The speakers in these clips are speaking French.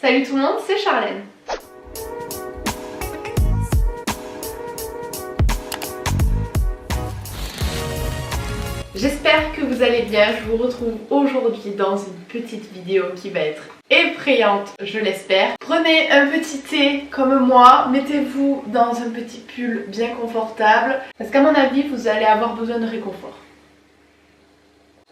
Salut tout le monde, c'est Charlène. J'espère que vous allez bien, je vous retrouve aujourd'hui dans une petite vidéo qui va être effrayante, je l'espère. Prenez un petit thé comme moi, mettez-vous dans un petit pull bien confortable parce qu'à mon avis vous allez avoir besoin de réconfort.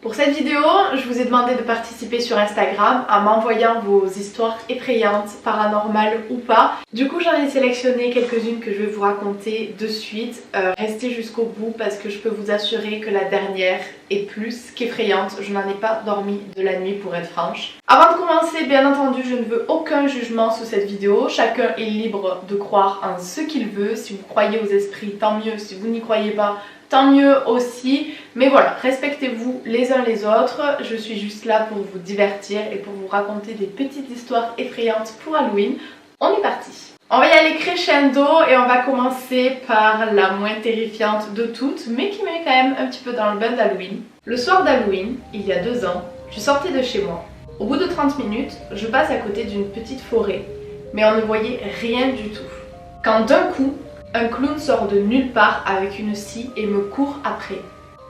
Pour cette vidéo, je vous ai demandé de participer sur Instagram en m'envoyant vos histoires effrayantes, paranormales ou pas. Du coup, j'en ai sélectionné quelques-unes que je vais vous raconter de suite. Restez jusqu'au bout parce que je peux vous assurer que la dernière est plus qu'effrayante. Je n'en ai pas dormi de la nuit pour être franche. Avant de commencer, bien entendu, je ne veux aucun jugement sous cette vidéo. Chacun est libre de croire en ce qu'il veut. Si vous croyez aux esprits, tant mieux. Si vous n'y croyez pas, tant mieux aussi, mais voilà, respectez-vous les uns les autres. Je suis juste là pour vous divertir et pour vous raconter des petites histoires effrayantes pour Halloween. On est parti. On va y aller crescendo et on va commencer par la moins terrifiante de toutes, mais qui met quand même un petit peu dans le bain d'Halloween. Le soir d'Halloween, il y a 2 ans, je sortais de chez moi. Au bout de 30 minutes, je passe à côté d'une petite forêt, mais on ne voyait rien du tout. Quand d'un coup, un clown sort de nulle part avec une scie et me court après.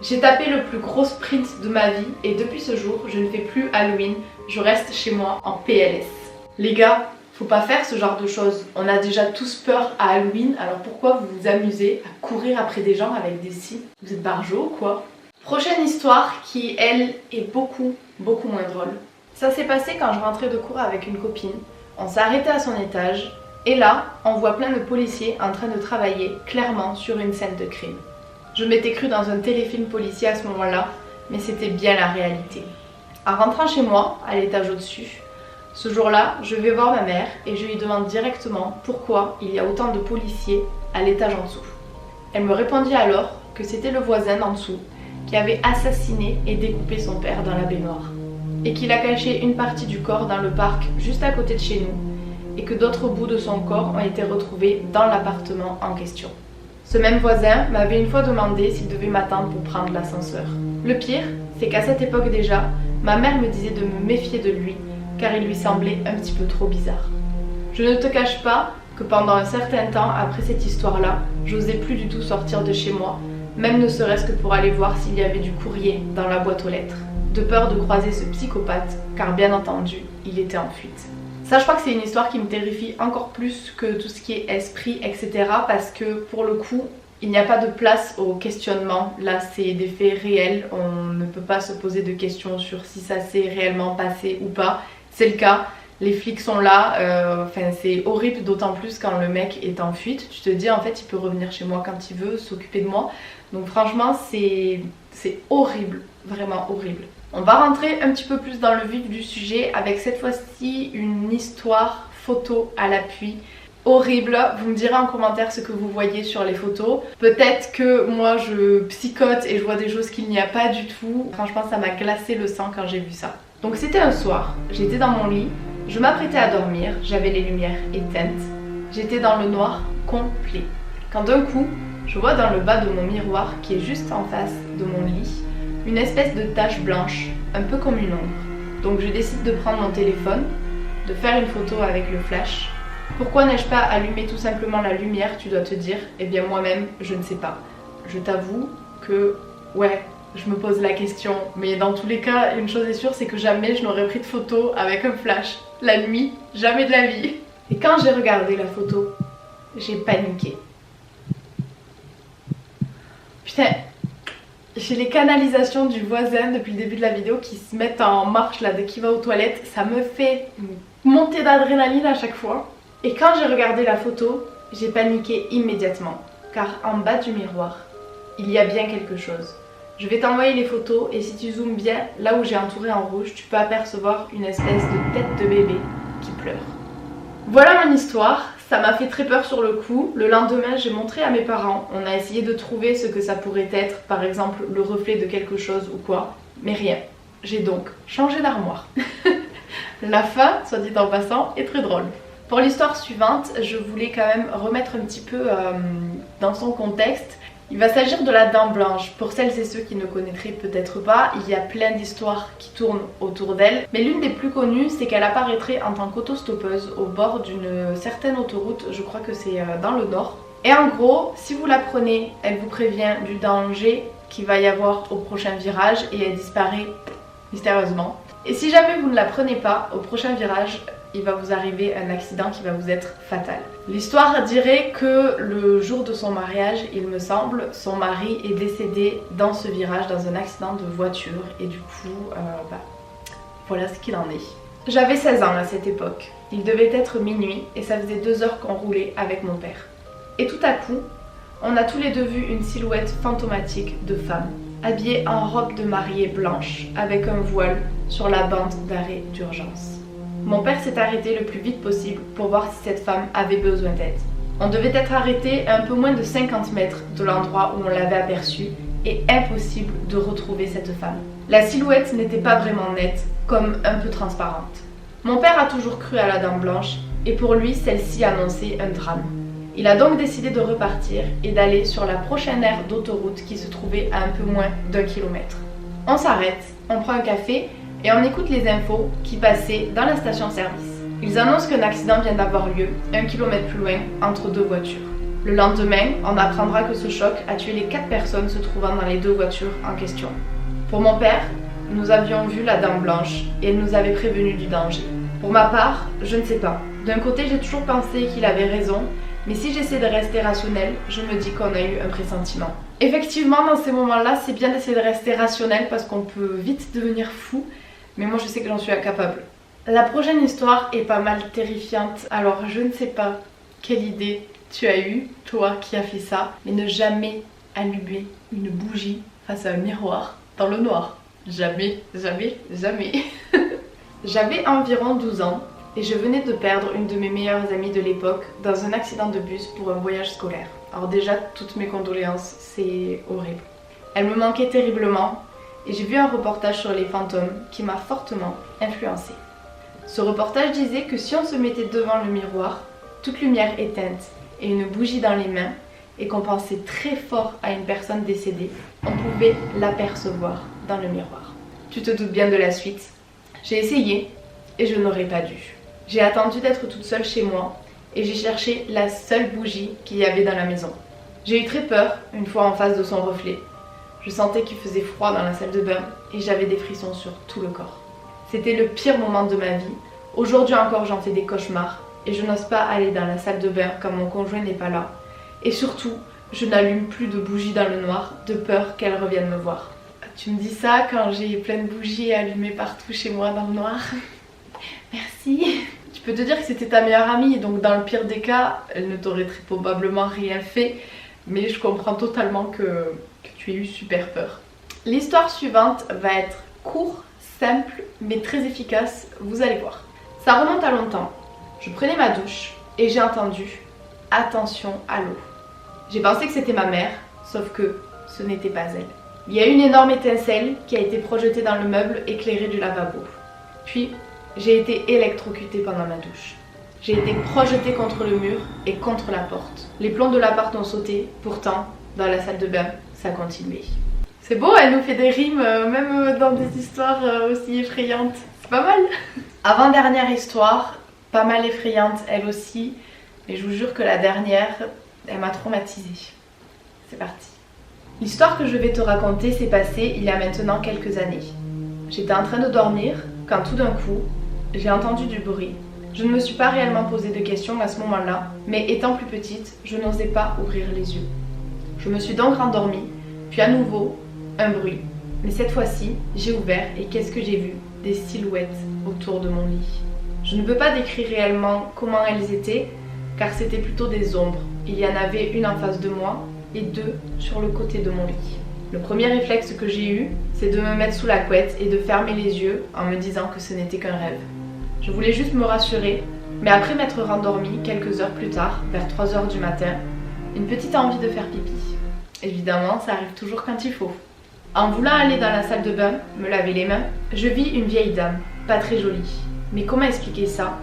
J'ai tapé le plus gros sprint de ma vie et depuis ce jour, je ne fais plus Halloween, je reste chez moi en PLS. Les gars, faut pas faire ce genre de choses. On a déjà tous peur à Halloween, alors pourquoi vous vous amusez à courir après des gens avec des scies? Vous êtes barjots ou quoi? Prochaine histoire qui, elle, est beaucoup moins drôle. Ça s'est passé quand je rentrais de cours avec une copine. On s'est arrêté à son étage. Et là, on voit plein de policiers en train de travailler clairement sur une scène de crime. Je m'étais cru dans un téléfilm policier à ce moment-là, mais c'était bien la réalité. En rentrant chez moi, à l'étage au-dessus, ce jour-là, je vais voir ma mère et je lui demande directement pourquoi il y a autant de policiers à l'étage en dessous. Elle me répondit alors que c'était le voisin en dessous qui avait assassiné et découpé son père dans la baignoire et qu'il a caché une partie du corps dans le parc juste à côté de chez nous, et que d'autres bouts de son corps ont été retrouvés dans l'appartement en question. Ce même voisin m'avait une fois demandé s'il devait m'attendre pour prendre l'ascenseur. Le pire, c'est qu'à cette époque déjà, ma mère me disait de me méfier de lui, car il lui semblait un petit peu trop bizarre. Je ne te cache pas que pendant un certain temps après cette histoire-là, j'osais plus du tout sortir de chez moi, même ne serait-ce que pour aller voir s'il y avait du courrier dans la boîte aux lettres, de peur de croiser ce psychopathe, car bien entendu, il était en fuite. Ça, je crois que c'est une histoire qui me terrifie encore plus que tout ce qui est esprit, etc. Parce que pour le coup, il n'y a pas de place au questionnement. Là, c'est des faits réels. On ne peut pas se poser de questions sur si ça s'est réellement passé ou pas. C'est le cas. Les flics sont là. C'est horrible, d'autant plus quand le mec est en fuite. Tu te dis, en fait, il peut revenir chez moi quand il veut, s'occuper de moi. Donc franchement, c'est horrible. Vraiment horrible. On va rentrer un petit peu plus dans le vif du sujet avec cette fois-ci une histoire photo à l'appui. Horrible, vous me direz en commentaire ce que vous voyez sur les photos. Peut-être que moi je psychote et je vois des choses qu'il n'y a pas du tout. Franchement, ça m'a glacé le sang quand j'ai vu ça. Donc c'était un soir, j'étais dans mon lit, je m'apprêtais à dormir, j'avais les lumières éteintes. J'étais dans le noir complet. Quand d'un coup, je vois dans le bas de mon miroir qui est juste en face de mon lit, une espèce de tache blanche, un peu comme une ombre. Donc je décide de prendre mon téléphone, de faire une photo avec le flash. Pourquoi n'ai-je pas allumé tout simplement la lumière, tu dois te dire? Eh bien moi-même, je ne sais pas. Je t'avoue que, ouais, je me pose la question. Mais dans tous les cas, une chose est sûre, c'est que jamais je n'aurais pris de photo avec un flash. La nuit, jamais de la vie. Et quand j'ai regardé la photo, j'ai paniqué. Putain, j'ai les canalisations du voisin depuis le début de la vidéo qui se mettent en marche là dès qu'il va aux toilettes. Ça me fait monter d'adrénaline à chaque fois. Et quand j'ai regardé la photo, j'ai paniqué immédiatement. Car en bas du miroir, il y a bien quelque chose. Je vais t'envoyer les photos et si tu zoomes bien, là où j'ai entouré en rouge, tu peux apercevoir une espèce de tête de bébé qui pleure. Voilà mon histoire. Ça m'a fait très peur sur le coup. Le lendemain, j'ai montré à mes parents. On a essayé de trouver ce que ça pourrait être, par exemple le reflet de quelque chose ou quoi, mais rien. J'ai donc changé d'armoire. La fin, soit dit en passant, est très drôle. Pour l'histoire suivante, je voulais quand même remettre un petit peu dans son contexte. Il va s'agir de la Dame Blanche. Pour celles et ceux qui ne connaîtraient peut-être pas, il y a plein d'histoires qui tournent autour d'elle. Mais l'une des plus connues, c'est qu'elle apparaîtrait en tant qu'autostoppeuse au bord d'une certaine autoroute, je crois que c'est dans le nord. Et en gros, si vous la prenez, elle vous prévient du danger qu'il va y avoir au prochain virage et elle disparaît mystérieusement. Et si jamais vous ne la prenez pas, au prochain virage, il va vous arriver un accident qui va vous être fatal. L'histoire dirait que le jour de son mariage, il me semble, son mari est décédé dans ce virage, dans un accident de voiture. Et du coup, voilà ce qu'il en est. J'avais 16 ans à cette époque. Il devait être minuit et ça faisait 2 heures qu'on roulait avec mon père. Et tout à coup, on a tous les deux vu une silhouette fantomatique de femme, habillée en robe de mariée blanche, avec un voile sur la bande d'arrêt d'urgence. Mon père s'est arrêté le plus vite possible pour voir si cette femme avait besoin d'aide. On devait être arrêté à un peu moins de 50 mètres de l'endroit où on l'avait aperçue et impossible de retrouver cette femme. La silhouette n'était pas vraiment nette, comme un peu transparente. Mon père a toujours cru à la Dame Blanche et pour lui celle-ci annonçait un drame. Il a donc décidé de repartir et d'aller sur la prochaine aire d'autoroute qui se trouvait à un peu moins d'1 kilomètre. On s'arrête, on prend un café et on écoute les infos qui passaient dans la station-service. Ils annoncent qu'un accident vient d'avoir lieu 1 kilomètre plus loin entre 2 voitures. Le lendemain, on apprendra que ce choc a tué les 4 personnes se trouvant dans les 2 voitures en question. Pour mon père, nous avions vu la Dame Blanche et elle nous avait prévenu du danger. Pour ma part, je ne sais pas. D'un côté, j'ai toujours pensé qu'il avait raison, mais si j'essaie de rester rationnelle, je me dis qu'on a eu un pressentiment. Effectivement, dans ces moments-là, c'est bien d'essayer de rester rationnel parce qu'on peut vite devenir fou, mais moi je sais que j'en suis incapable. La prochaine histoire est pas mal terrifiante, alors je ne sais pas quelle idée tu as eue, toi qui as fait ça, mais ne jamais allumer une bougie face à un miroir dans le noir. Jamais, jamais, jamais. J'avais environ 12 ans et je venais de perdre une de mes meilleures amies de l'époque dans un accident de bus pour un voyage scolaire. Alors déjà, toutes mes condoléances, c'est horrible. Elle me manquait terriblement et j'ai vu un reportage sur les fantômes qui m'a fortement influencée. Ce reportage disait que si on se mettait devant le miroir, toute lumière éteinte et une bougie dans les mains, et qu'on pensait très fort à une personne décédée, on pouvait l'apercevoir dans le miroir. Tu te doutes bien de la suite. J'ai essayé et je n'aurais pas dû. J'ai attendu d'être toute seule chez moi et j'ai cherché la seule bougie qu'il y avait dans la maison. J'ai eu très peur une fois en face de son reflet. Je sentais qu'il faisait froid dans la salle de bain et j'avais des frissons sur tout le corps. C'était le pire moment de ma vie. Aujourd'hui encore j'en fais des cauchemars et je n'ose pas aller dans la salle de bain quand mon conjoint n'est pas là. Et surtout, je n'allume plus de bougies dans le noir de peur qu'elle revienne me voir. Tu me dis ça quand j'ai plein de bougies allumées partout chez moi dans le noir? Merci. Tu peux te dire que c'était ta meilleure amie, donc dans le pire des cas, elle ne t'aurait très probablement rien fait, mais je comprends totalement que tu aies eu super peur. L'histoire suivante va être court, simple, mais très efficace, vous allez voir. Ça remonte à longtemps. Je prenais ma douche et j'ai entendu « Attention à l'eau ». J'ai pensé que c'était ma mère, sauf que ce n'était pas elle. Il y a une énorme étincelle qui a été projetée dans le meuble éclairé du lavabo. Puis, j'ai été électrocutée pendant ma douche. J'ai été projetée contre le mur et contre la porte. Les plombs de l'appart ont sauté, pourtant, dans la salle de bain, ça continuait. C'est beau, elle nous fait des rimes, même dans des histoires aussi effrayantes. C'est pas mal. Avant-dernière histoire, pas mal effrayante elle aussi, mais je vous jure que la dernière, elle m'a traumatisée. C'est parti. L'histoire que je vais te raconter s'est passée il y a maintenant quelques années. J'étais en train de dormir quand tout d'un coup, j'ai entendu du bruit. Je ne me suis pas réellement posé de questions à ce moment-là, mais étant plus petite, je n'osais pas ouvrir les yeux. Je me suis donc rendormie, puis à nouveau, un bruit. Mais cette fois-ci, j'ai ouvert et qu'est-ce que j'ai vu? Des silhouettes autour de mon lit. Je ne peux pas décrire réellement comment elles étaient, car c'était plutôt des ombres. Il y en avait une en face de moi et 2 sur le côté de mon lit. Le premier réflexe que j'ai eu, c'est de me mettre sous la couette et de fermer les yeux en me disant que ce n'était qu'un rêve. Je voulais juste me rassurer, mais après m'être rendormie quelques heures plus tard, vers 3 h du matin, une petite envie de faire pipi. Évidemment, ça arrive toujours quand il faut. En voulant aller dans la salle de bain, me laver les mains, je vis une vieille dame, pas très jolie. Mais comment expliquer ça?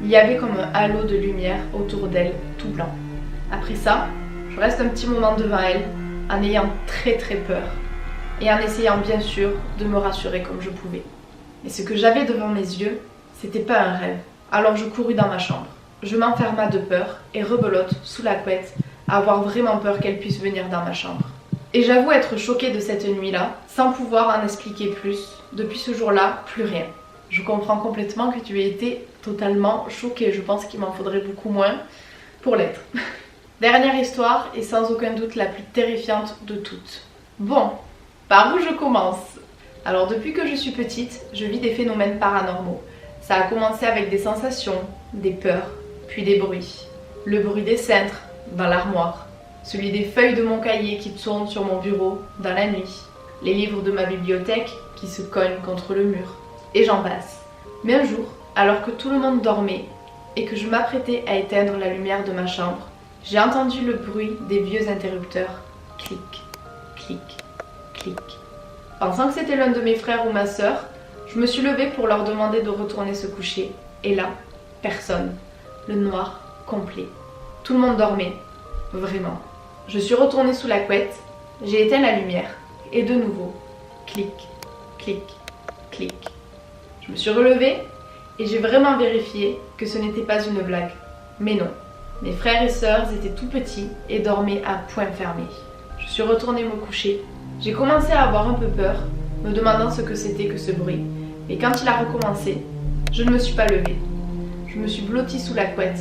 Il y avait comme un halo de lumière autour d'elle, tout blanc. Après ça, je reste un petit moment devant elle en ayant très peur et en essayant bien sûr de me rassurer comme je pouvais. Mais ce que j'avais devant mes yeux, c'était pas un rêve. Alors je courus dans ma chambre. Je m'enferma de peur et rebelote sous la couette à avoir vraiment peur qu'elle puisse venir dans ma chambre. Et j'avoue être choquée de cette nuit-là, sans pouvoir en expliquer plus. Depuis ce jour-là, plus rien. Je comprends complètement que tu aies été totalement choquée. Je pense qu'il m'en faudrait beaucoup moins pour l'être. Dernière histoire et sans aucun doute la plus terrifiante de toutes. Bon, par où je commence? Alors depuis que je suis petite, je vis des phénomènes paranormaux. Ça a commencé avec des sensations, des peurs, puis des bruits. Le bruit des cintres dans l'armoire, celui des feuilles de mon cahier qui tournent sur mon bureau dans la nuit, les livres de ma bibliothèque qui se cognent contre le mur, et j'en passe. Mais un jour, alors que tout le monde dormait et que je m'apprêtais à éteindre la lumière de ma chambre, j'ai entendu le bruit des vieux interrupteurs. Clic, clic, clic. Pensant que c'était l'un de mes frères ou ma sœur, je me suis levée pour leur demander de retourner se coucher. Et là, personne. Le noir complet. Tout le monde dormait. Vraiment. Je suis retournée sous la couette, j'ai éteint la lumière. Et de nouveau, clic, clic, clic. Je me suis relevée et j'ai vraiment vérifié que ce n'était pas une blague. Mais non. Mes frères et sœurs étaient tout petits et dormaient à poings fermés. Je suis retournée me coucher. J'ai commencé à avoir un peu peur, me demandant ce que c'était que ce bruit. Mais quand il a recommencé, je ne me suis pas levée. Je me suis blottie sous la couette.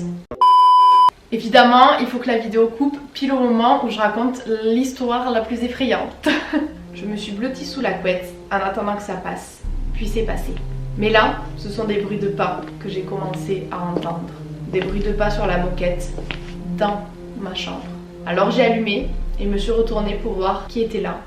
Évidemment, il faut que la vidéo coupe pile au moment où je raconte l'histoire la plus effrayante. Je me suis blottie sous la couette en attendant que ça passe. Puis c'est passé. Mais là, ce sont des bruits de pas que j'ai commencé à entendre. Des bruits de pas sur la moquette, dans ma chambre. Alors j'ai allumé et me suis retournée pour voir qui était là.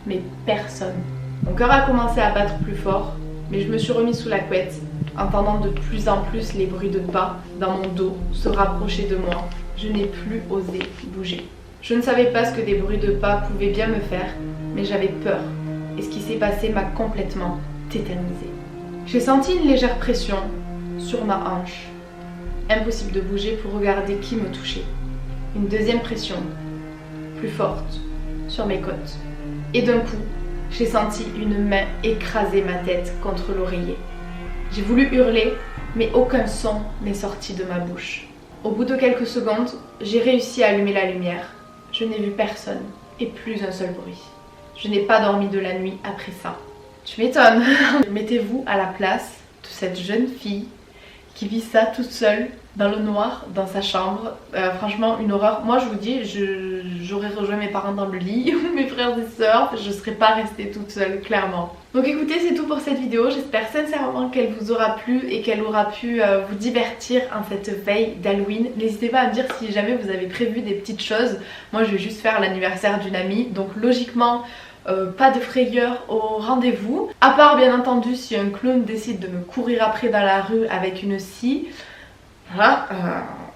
Mais personne. Mon cœur a commencé à battre plus fort, mais je me suis remise sous la couette, entendant de plus en plus les bruits de pas dans mon dos se rapprocher de moi. Je n'ai plus osé bouger. Je ne savais pas ce que des bruits de pas pouvaient bien me faire, mais j'avais peur. Et ce qui s'est passé m'a complètement tétanisée. J'ai senti une légère pression sur ma hanche. Impossible de bouger pour regarder qui me touchait. Une deuxième pression, plus forte, sur mes côtes. Et d'un coup, j'ai senti une main écraser ma tête contre l'oreiller. J'ai voulu hurler, mais aucun son n'est sorti de ma bouche. Au bout de quelques secondes, j'ai réussi à allumer la lumière. Je n'ai vu personne et plus un seul bruit. Je n'ai pas dormi de la nuit après ça. Tu m'étonnes. Mettez-vous à la place de cette jeune fille qui vit ça toute seule dans le noir, dans sa chambre. Franchement, une horreur. Moi, je vous dis, j'aurais rejoint mes parents dans le lit, ou mes frères et sœurs, je ne serais pas restée toute seule, clairement. Donc écoutez, c'est tout pour cette vidéo. J'espère sincèrement qu'elle vous aura plu et qu'elle aura pu vous divertir en cette veille d'Halloween. N'hésitez pas à me dire si jamais vous avez prévu des petites choses. Moi, je vais juste faire l'anniversaire d'une amie, donc logiquement, pas de frayeur au rendez-vous. À part, bien entendu, si un clown décide de me courir après dans la rue avec une scie. Voilà,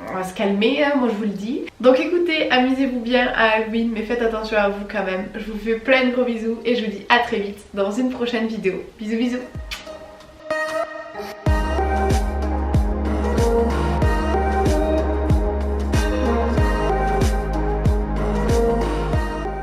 on va se calmer, hein, moi je vous le dis. Donc écoutez, amusez-vous bien à Halloween, mais faites attention à vous quand même. Je vous fais plein de gros bisous et je vous dis à très vite dans une prochaine vidéo. Bisous bisous.